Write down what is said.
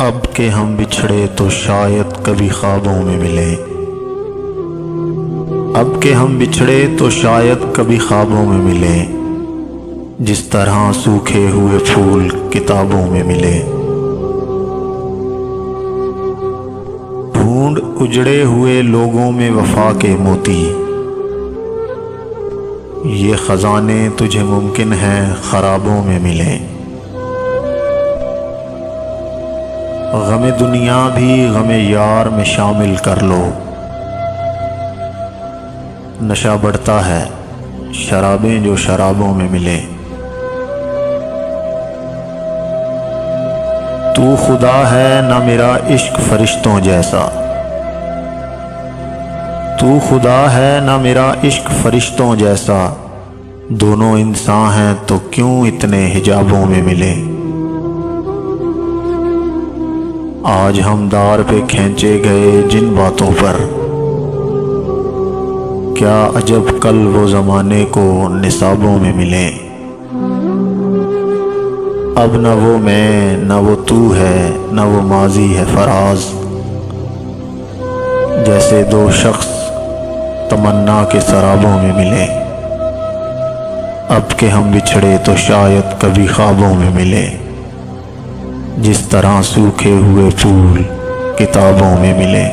अब के हम बिछड़े तो शायद कभी ख्वाबों में मिले। अब के हम बिछड़े तो शायद कभी ख्वाबों में मिले। जिस तरह सूखे हुए फूल किताबों में मिले। ढूंढ उजड़े हुए लोगों में वफा के मोती। ये खजाने तुझे मुमकिन है खराबों में मिले। गमे दुनिया भी गमे यार में शामिल कर लो। नशा बढ़ता है शराबें जो शराबों में मिले। तू खुदा है ना मेरा इश्क फरिश्तों जैसा। तू खुदा है ना मेरा इश्क फरिश्तों जैसा। दोनों इंसान हैं तो क्यों इतने हिजाबों में मिले। आज हम दार पे खींचे गए जिन बातों पर, क्या अजब कल वो ज़माने को निसाबों में मिले। अब न वो मैं न वो तू है न वो माजी है फराज। जैसे दो शख्स तमन्ना के सराबों में मिले। अब के हम बिछड़े तो शायद कभी ख्वाबों में मिले। जिस तरह सूखे हुए फूल किताबों में मिले।